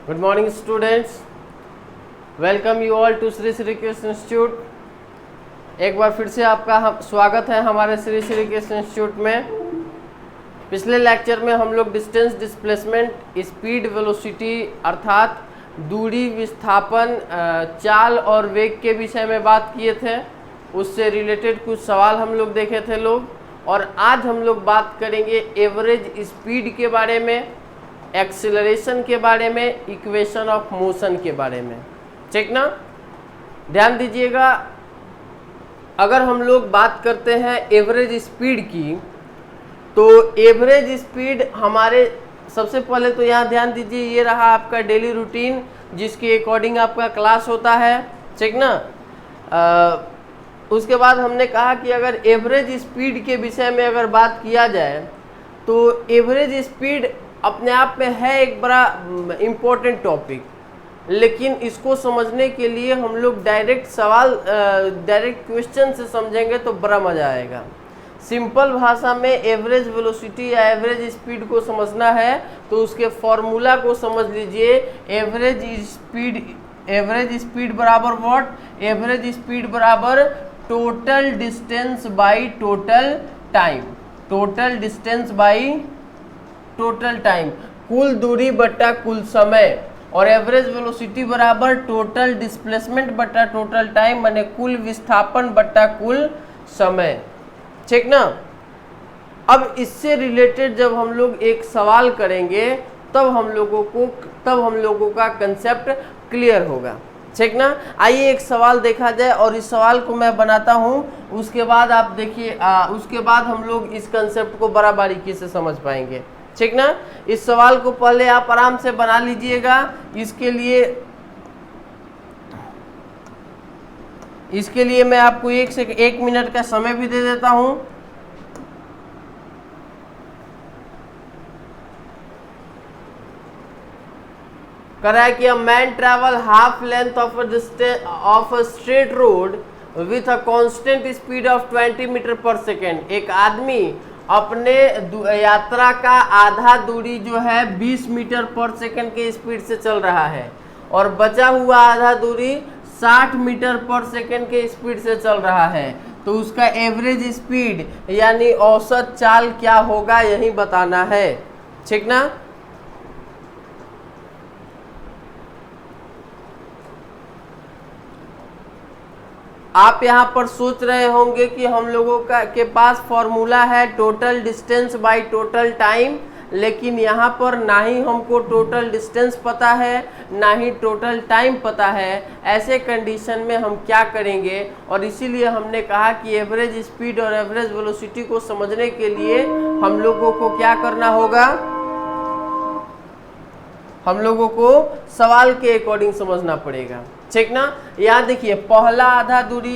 Good morning students, welcome you all to Shri Shri Krishna institute. एक बार फिर से आपका स्वागत है हमारे श्री श्री कृष्ण इंस्टीट्यूट में। पिछले लेक्चर में हम लोग डिस्टेंस, डिस्प्लेसमेंट, स्पीड, वेलोसिटी अर्थात दूरी, विस्थापन, चाल और वेग के विषय में बात किए थे। उससे रिलेटेड कुछ सवाल हम लोग देखे थे और आज हम लोग बात करेंगे एवरेज स्पीड के बारे में, एक्सीलरेशन के बारे में, इक्वेशन ऑफ मोशन के बारे में। ठीक ना, ध्यान दीजिएगा। अगर हम लोग बात करते हैं एवरेज स्पीड की, तो एवरेज स्पीड हमारे सबसे पहले तो यहाँ ध्यान दीजिए, ये रहा आपका डेली रूटीन जिसके अकॉर्डिंग आपका क्लास होता है। ठीक ना, उसके बाद हमने कहा कि अगर एवरेज स्पीड के विषय में अगर बात किया जाए तो एवरेज स्पीड अपने आप में है एक बड़ा इम्पोर्टेंट टॉपिक, लेकिन इसको समझने के लिए हम लोग डायरेक्ट क्वेश्चन से समझेंगे तो बड़ा मज़ा आएगा। सिंपल भाषा में एवरेज वेलोसिटी या एवरेज स्पीड को समझना है तो उसके फॉर्मूला को समझ लीजिए। एवरेज स्पीड बराबर व्हाट? एवरेज स्पीड बराबर total distance by total time. Total distance by total time, कुल दूरी बटा कुल समय। और एवरेज वेलोसिटी बराबर टोटल डिस्प्लेसमेंट बटा टोटल टाइम, माने कुल विस्थापन बटा कुल समय। ठीक ना। अब इससे रिलेटेड जब हम लोग एक सवाल करेंगे तब हम लोगों का कंसेप्ट क्लियर होगा। ठीक ना। आइए एक सवाल देखा जाए और इस सवाल को मैं बनाता हूं, उसके बाद आप देखिए, उसके बाद हम लोग इस कंसेप्ट को बड़ा बारीकी से समझ पाएंगे। ठीक ना। इस सवाल को पहले आप आराम से बना लीजिएगा। इसके लिए मैं आपको 1 मिनट का समय भी दे देता हूं। करा है कि a man travel half length of a straight road with a constant speed of 20 metre per second. एक आदमी अपने यात्रा का आधा दूरी जो है 20 मीटर पर सेकेंड के स्पीड से चल रहा है और बचा हुआ आधा दूरी 60 मीटर पर सेकेंड के स्पीड से चल रहा है। तो उसका एवरेज स्पीड यानी औसत चाल क्या होगा, यही बताना है। ठीक ना। आप यहाँ पर सोच रहे होंगे कि हम लोगों के पास फॉर्मूला है total distance by total time, लेकिन यहाँ पर ना ही हमको टोटल डिस्टेंस पता है ना ही टोटल टाइम पता है। ऐसे कंडीशन में हम क्या करेंगे, और इसीलिए हमने कहा कि एवरेज स्पीड और एवरेज वेलोसिटी को समझने के लिए हम लोगों को क्या करना होगा, हम लोगों को सवाल के अकॉर्डिंग समझना पड़ेगा। ठीक ना। यहाँ देखिए, पहला आधा दूरी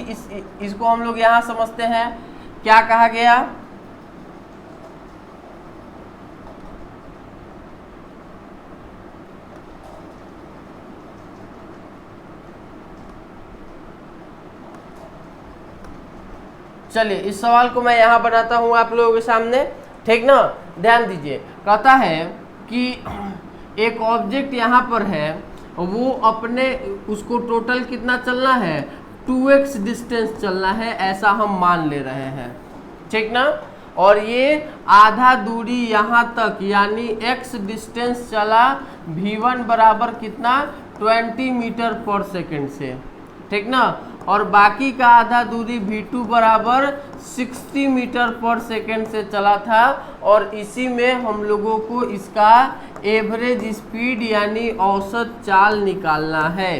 इसको हम लोग यहाँ समझते हैं। क्या कहा गया? चलिए इस सवाल को मैं यहाँ बनाता हूँ आप लोगों के सामने। ठीक ना, ध्यान दीजिए। कहता है कि एक ऑब्जेक्ट यहाँ पर है, वो उसको टोटल कितना चलना है, 2x डिस्टेंस चलना है, ऐसा हम मान ले रहे हैं। ठीक ना। और ये आधा दूरी यहाँ तक यानी x डिस्टेंस चला v1 बराबर कितना, 20 मीटर पर सेकेंड से। ठीक ना। और बाकी का आधा दूरी v2 बराबर 60 मीटर पर सेकेंड से चला था, और इसी में हम लोगों को इसका एवरेज स्पीड यानी औसत चाल निकालना है।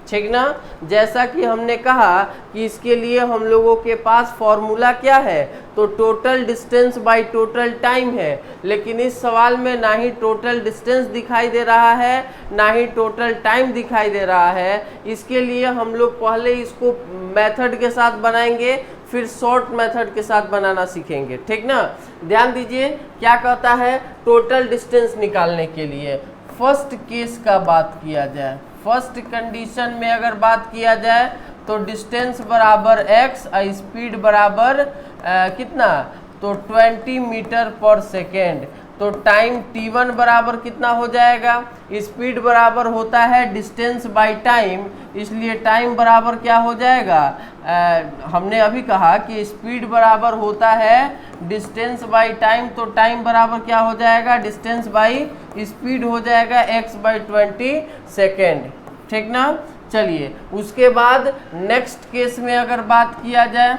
ठीक ना। जैसा कि हमने कहा कि इसके लिए हम लोगों के पास फॉर्मूला क्या है, तो total distance by total time है। लेकिन इस सवाल में ना ही टोटल डिस्टेंस दिखाई दे रहा है ना ही टोटल टाइम दिखाई दे रहा है। इसके लिए हम लोग पहले इसको मेथड के साथ बनाएंगे, फिर शॉर्ट मेथड के साथ बनाना सीखेंगे। ठीक ना। ध्यान दीजिए क्या कहता है, टोटल डिस्टेंस निकालने के लिए फर्स्ट केस का बात किया जाए, फर्स्ट कंडीशन में अगर बात किया जाए तो डिस्टेंस बराबर x, स्पीड बराबर कितना, तो 20 मीटर पर सेकेंड। तो टाइम t1 बराबर कितना हो जाएगा, स्पीड बराबर होता है डिस्टेंस बाय टाइम, इसलिए टाइम बराबर क्या हो जाएगा, हमने अभी कहा कि स्पीड बराबर होता है डिस्टेंस बाय टाइम, तो टाइम बराबर क्या हो जाएगा, डिस्टेंस बाय स्पीड हो जाएगा x/20 सेकेंड। ठीक ना। चलिए उसके बाद नेक्स्ट केस में अगर बात किया जाए,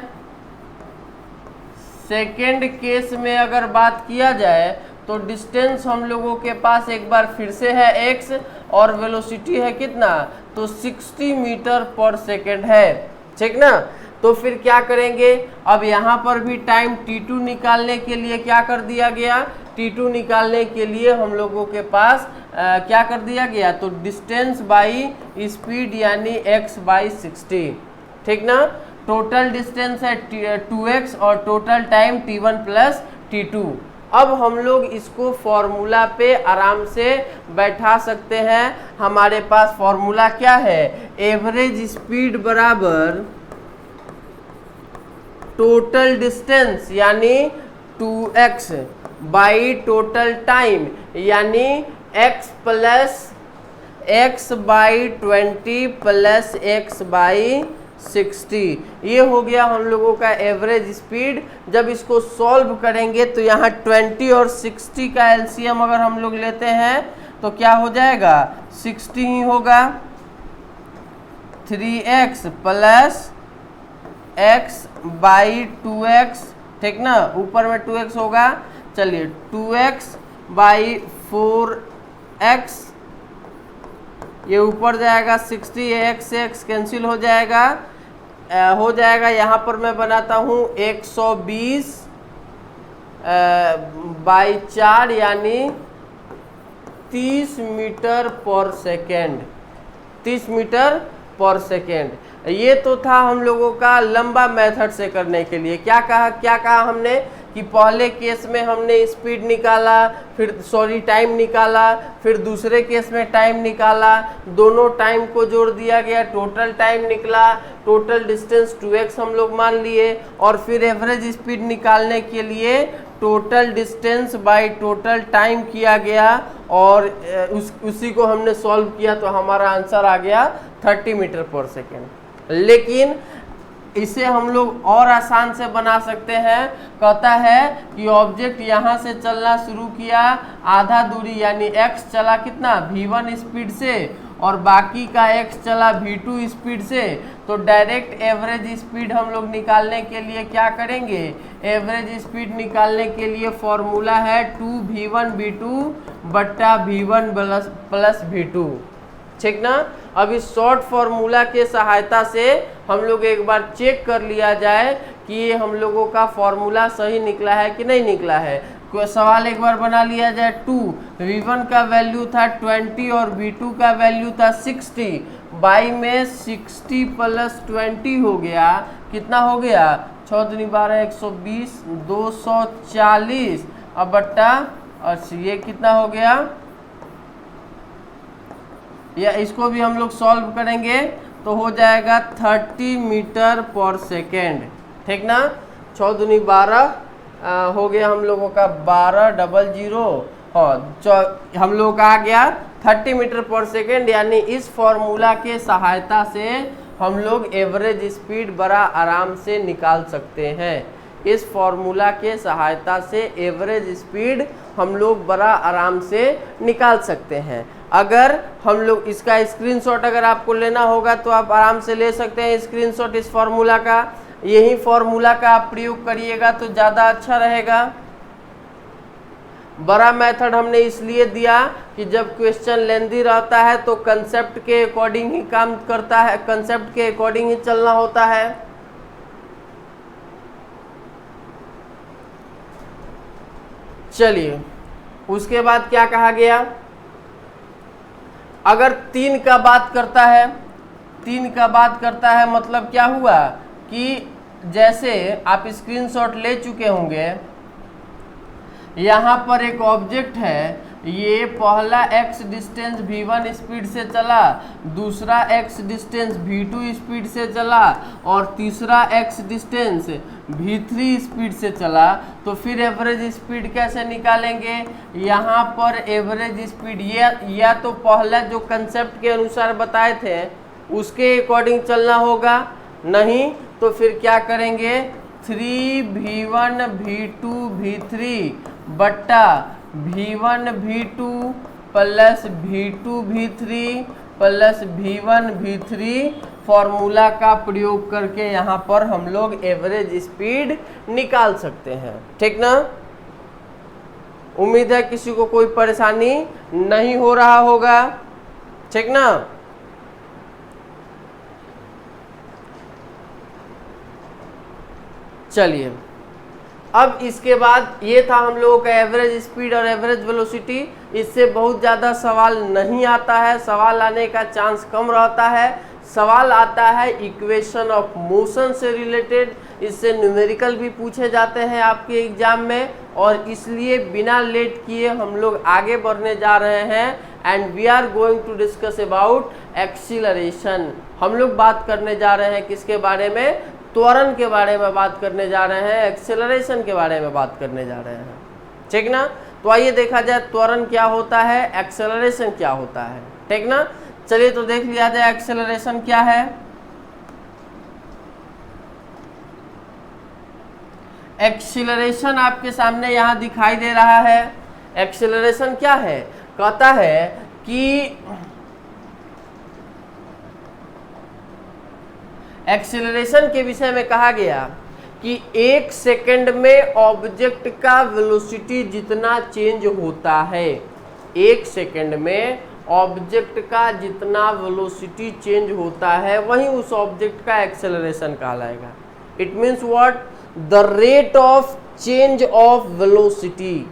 सेकेंड केस में अगर बात किया जाए तो डिस्टेंस हम लोगों के पास एक बार फिर से है x और वेलोसिटी है कितना, तो 60 मीटर पर सेकेंड है। ठीक ना। तो फिर क्या करेंगे, अब यहाँ पर भी टाइम t2 निकालने के लिए क्या कर दिया गया, t2 निकालने के लिए हम लोगों के पास क्या कर दिया गया, तो डिस्टेंस बाई स्पीड यानी x/60। ठीक ना। टोटल डिस्टेंस है 2x और total time t1 plus t2। अब हम लोग इसको फॉर्मूला पे आराम से बैठा सकते हैं। हमारे पास फॉर्मूला क्या है, एवरेज स्पीड बराबर टोटल डिस्टेंस यानी 2x बाई टोटल टाइम यानी x/20 प्लस x/60। ये हो गया हम लोगों का एवरेज स्पीड। जब इसको सॉल्व करेंगे तो यहाँ 20 और 60 का एलसीएम अगर हम लोग लेते हैं तो क्या हो जाएगा, 60 ही होगा, 3x प्लस x/2x। ठीक ना, ऊपर में 2x होगा, चलिए 2x/4x, ये ऊपर जाएगा 60, x से x कैंसिल हो जाएगा, हो जाएगा यहाँ पर मैं बनाता हूँ 120/4 यानी 30 metre per second, 30 metre per second. ये तो था हम लोगों का लंबा मेथड से करने के लिए। क्या कहा हमने कि पहले केस में हमने स्पीड निकाला, फिर टाइम निकाला, फिर दूसरे केस में टाइम निकाला, दोनों टाइम को जोड़ दिया गया, टोटल टाइम निकला, टोटल डिस्टेंस 2x हम लोग मान लिए, और फिर एवरेज स्पीड निकालने के लिए total distance by total time किया गया, और उसी को हमने सॉल्व किया तो हमारा आंसर आ गया 30 मीटर पर सेकेंड। लेकिन इसे हम लोग और आसान से बना सकते हैं। कहता है कि ऑब्जेक्ट यहाँ से चलना शुरू किया, आधा दूरी यानी x चला कितना, v1 स्पीड से, और बाकी का x चला v2 स्पीड से, तो डायरेक्ट एवरेज स्पीड हम लोग निकालने के लिए क्या करेंगे, एवरेज स्पीड निकालने के लिए फॉर्मूला है 2v1v2 बट्टा v1 प्लस v2। ठीक ना। अब इस शॉर्ट फॉर्मूला के सहायता से हम लोग एक बार चेक कर लिया जाए कि ये हम लोगों का फॉर्मूला सही निकला है कि नहीं निकला है। कोई सवाल एक बार बना लिया जाए, 2v1 का वैल्यू था 20 और v2 का वैल्यू था 60, बाई में 60 प्लस 20 हो गया, कितना हो गया, 6 दूनी 12 120 240, अब बट्टा, अच्छा ये कितना हो गया, या इसको भी हम लोग सॉल्व करेंगे तो हो जाएगा 30 मीटर पर सेकेंड। ठीक ना। 6 दूनी 12 हो गया हम लोगों का 1200, और हम लोगों का आ गया 30 मीटर पर सेकेंड। यानी इस फॉर्मूला के सहायता से हम लोग एवरेज स्पीड बड़ा आराम से निकाल सकते हैं। इस फॉर्मूला के सहायता से एवरेज स्पीड हम लोग बड़ा आराम से निकाल सकते हैं। अगर हम लोग इसका स्क्रीनशॉट अगर आपको लेना होगा तो आप आराम से ले सकते हैं स्क्रीनशॉट इस फॉर्मूला का। यही फॉर्मूला का आप प्रयोग करिएगा तो ज़्यादा अच्छा रहेगा। बड़ा मेथड हमने इसलिए दिया कि जब क्वेश्चन लेंदी रहता है तो कंसेप्ट के अकॉर्डिंग ही काम करता है, कंसेप्ट के अकॉर्डिंग ही चलना होता है। चलिए उसके बाद क्या कहा गया, अगर 3 का बात करता है, 3 का बात करता है मतलब क्या हुआ कि जैसे आप स्क्रीनशॉट ले चुके होंगे, यहाँ पर एक ऑब्जेक्ट है, ये पहला x डिस्टेंस v1 स्पीड से चला, दूसरा x डिस्टेंस v2 स्पीड से चला और तीसरा x डिस्टेंस v3 स्पीड से चला, तो फिर एवरेज स्पीड कैसे निकालेंगे? यहाँ पर एवरेज स्पीड ये या तो पहला जो कंसेप्ट के अनुसार बताए थे उसके अकॉर्डिंग चलना होगा, नहीं तो फिर क्या करेंगे 3v1 v2 v3 बट्टा v1 v2 plus v2 v3 plus v1 v3 formula का प्रयोग करके यहाँ पर हम लोग एवरेज स्पीड निकाल सकते हैं। ठीक ना? उम्मीद है किसी को कोई परेशानी नहीं हो रहा होगा। ठीक ना? चलिए, अब इसके बाद ये था हम लोगों का एवरेज स्पीड और एवरेज वेलोसिटी। इससे बहुत ज़्यादा सवाल नहीं आता है, सवाल आने का चांस कम रहता है। सवाल आता है इक्वेशन ऑफ मोशन से रिलेटेड, इससे न्यूमेरिकल भी पूछे जाते हैं आपके एग्जाम में, और इसलिए बिना लेट किए हम लोग आगे बढ़ने जा रहे हैं। And we are going to discuss about acceleration. हम लोग बात करने जा रहे हैं किसके बारे में? त्वरण के बारे में बात करने जा रहे हैं, एक्सेलरेशन के बारे में बात करने जा रहे हैं। ठीक ना? तो आइए देखा जाए त्वरण क्या होता है, एक्सेलरेशन क्या होता है। ठीक ना? चलिए तो देख लिया जाए एक्सेलरेशन क्या है। एक्सेलरेशन आपके सामने यहाँ दिखाई दे रहा है। एक्सेलरेशन क्या है? कहता है कि एक्सेलरेशन के विषय में कहा गया कि 1 सेकंड में ऑब्जेक्ट का वेलोसिटी जितना चेंज होता है, 1 सेकंड में ऑब्जेक्ट का जितना वेलोसिटी चेंज होता है वही उस ऑब्जेक्ट का एक्सेलरेशन कहलाएगा। It means what? The rate of change of velocity,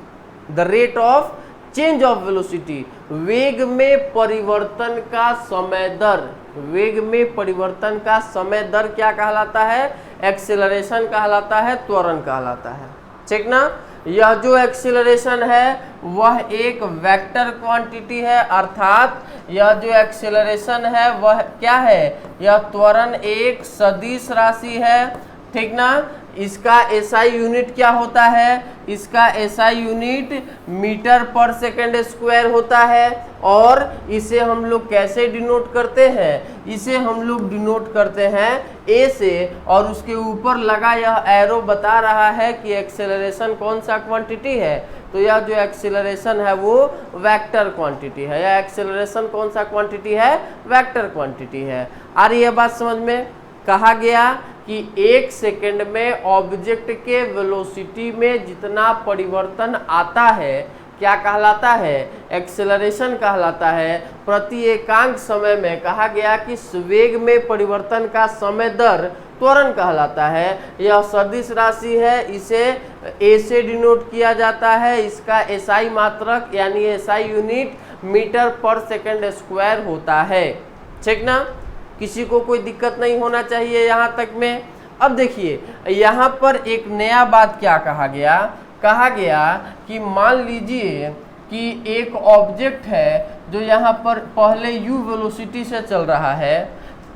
the rate of change of velocity, वेग में परिवर्तन का समय दर। वेग में परिवर्तन का समय दर क्या कहलाता है? एक्सेलरेशन कहलाता है, त्वरण कहलाता है। ठीक ना? यह जो एक्सेलरेशन है वह एक वेक्टर क्वांटिटी है, अर्थात यह जो एक्सेलरेशन है वह क्या है? यह त्वरण एक सदिश राशि है। ठीक ना? इसका एसआई यूनिट क्या होता है? इसका एसआई यूनिट मीटर पर सेकंड स्क्वायर होता है। और इसे हम लोग कैसे डिनोट करते हैं? इसे हम लोग डिनोट करते हैं ए से, और उसके ऊपर लगा यह एरो बता रहा है कि एक्सेलरेशन कौन सा क्वांटिटी है। तो यह जो एक्सेलरेशन है वो वेक्टर क्वांटिटी है। यह एक्सेलरेशन कौन सा क्वांटिटी है? वेक्टर क्वांटिटी है। आ रही है बात समझ में? कहा गया कि 1 सेकंड में ऑब्जेक्ट के वेलोसिटी में जितना परिवर्तन आता है क्या कहलाता है? एक्सेलरेशन कहलाता है। प्रति एकांक समय में कहा गया कि वेग में परिवर्तन का समय दर त्वरण कहलाता है। यह सदिश राशि है, इसे ए से डिनोट किया जाता है। इसका एसआई मात्रक यानी एसआई यूनिट मीटर पर सेकंड स्क्वायर होता है। ठीक ना? किसी को कोई दिक्कत नहीं होना चाहिए यहाँ तक में। अब देखिए यहाँ पर एक नया बात क्या कहा गया? कहा गया कि मान लीजिए कि एक ऑब्जेक्ट है जो यहाँ पर पहले u वेलोसिटी से चल रहा है,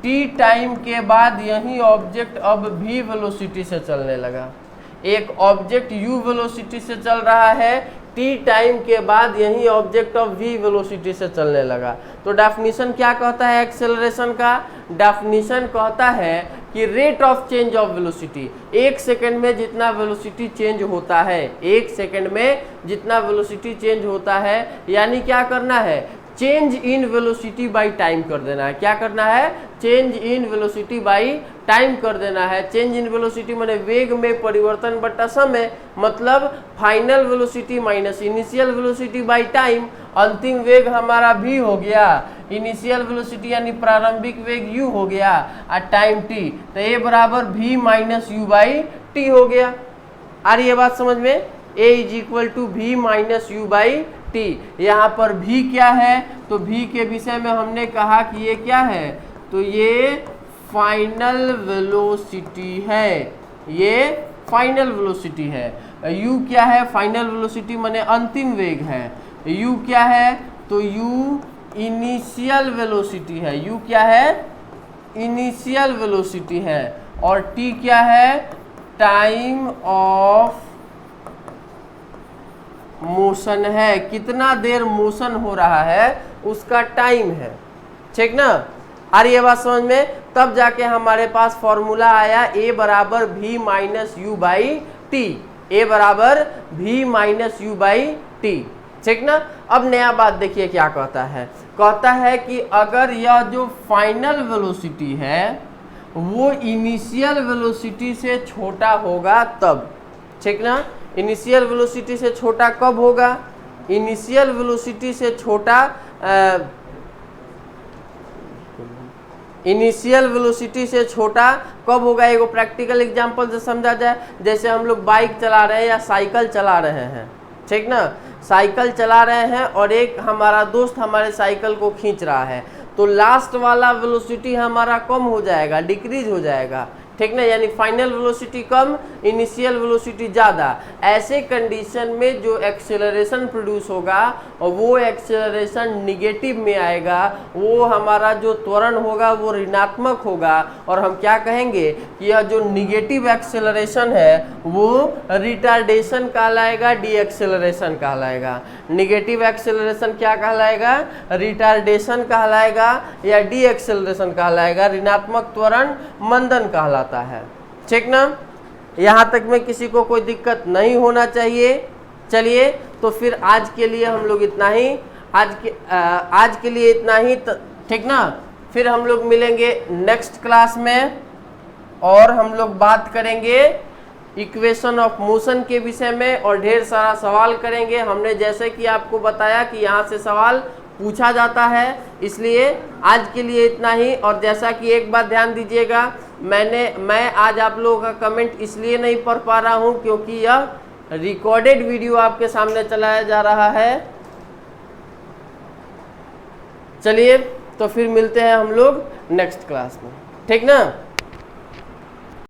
t टाइम के बाद यही ऑब्जेक्ट अब v वेलोसिटी से चलने लगा। एक ऑब्जेक्ट u वेलोसिटी से चल रहा है, t टाइम के बाद यही ऑब्जेक्ट ऑफ v वेलोसिटी से चलने लगा। तो डेफिनेशन क्या कहता है एक्सेलरेशन का? डेफिनेशन कहता है कि rate of change of velocity, 1 second में जितना वेलोसिटी चेंज होता है, 1 सेकंड में जितना वेलोसिटी चेंज होता है, यानी क्या करना है? Change in velocity by time कर देना है। क्या करना है? Change in velocity by time कर देना है। चेंज इन वेलोसिटी माने वेग में परिवर्तन बटा समय, मतलब final velocity minus initial velocity by time. अंतिम वेग हमारा v हो गया, इनिशियल वेलोसिटी यानी प्रारंभिक वेग u हो गया, और टाइम t, तो a बराबर v minus u by t हो गया। आ रही है बात समझ में? a is equal to v minus u by t. यहाँ पर v क्या है? तो v के विषय में हमने कहा कि ये क्या है? तो ये फाइनल वेलोसिटी है। ये फाइनल वेलोसिटी है। u क्या है? फाइनल वेलोसिटी माने अंतिम वेग है। u क्या है, तो u इनिशियल वेलोसिटी है, u क्या है, इनिशियल वेलोसिटी है, और t क्या है, टाइम ऑफ मोशन है, कितना देर मोशन हो रहा है उसका टाइम है। ठीक ना, आ रही है बात समझ में? तब जाके हमारे पास फॉर्मूला आया a बराबर v minus u by T, a बराबर v minus u by T. ठीक ना, अब नया बात देखिए क्या कहता है कि अगर यह जो फाइनल वेलोसिटी है वो इनिशियल वेलोसिटी से छोटा होगा तब। ठीक ना, इनिशियल वेलोसिटी से छोटा कब होगा, इनिशियल वेलोसिटी से छोटा इनिशियल वेलोसिटी से छोटा कब होगा, एगो प्रैक्टिकल एग्जांपल से समझा जाए। जैसे हम लोग बाइक चला रहे हैं या साइकिल चला रहे हैं, ठीक ना, साइकिल चला रहे हैं और एक हमारा दोस्त हमारे साइकिल को खींच रहा है, तो लास्ट वाला वेलोसिटी हमारा कम हो जाएगा, डिक्रीज हो जाएगा। ठीक ना, यानी फाइनल वेलोसिटी कम, इनिशियल वेलोसिटी ज़्यादा। ऐसे कंडीशन में जो एक्सेलरेशन प्रोड्यूस होगा और वो एक्सेलरेशन निगेटिव में आएगा, वो हमारा जो त्वरण होगा वो ऋणात्मक होगा, और हम क्या कहेंगे कि यह जो निगेटिव एक्सेलरेशन है वो रिटार्डेशन कहलाएगा, डी एक्सेलरेशन कहलाएगा। निगेटिव एक्सेलरेशन क्या कहलाएगा, रिटार्डेशन कहलाएगा या डी एक्सेलरेशन कहलाएगा, ऋणात्मक त्वरण मंदन कहलाता है। ठीक ना, यहाँ तक में किसी को कोई दिक्कत नहीं होना चाहिए। चलिए, तो फिर आज के लिए हम लोग इतना ही, आज के लिए इतना ही। ठीक ना, फिर हम लोग मिलेंगे नेक्स्ट क्लास में और हम लोग बात करेंगे इक्वेशन ऑफ मोशन के विषय में और ढेर सारा सवाल करेंगे। हमने जैसे कि आपको बताया कि यहाँ से सवाल पूछा जाता है, इसलिए आज के लिए इतना ही। और जैसा कि एक बात ध्यान दीजिएगा, मैं आज आप लोगों का कमेंट इसलिए नहीं पढ़ पा रहा हूँ क्योंकि यह रिकॉर्डेड वीडियो आपके सामने चलाया जा रहा है। चलिए, तो फिर मिलते हैं हम लोग नेक्स्ट क्लास में। ठीक ना।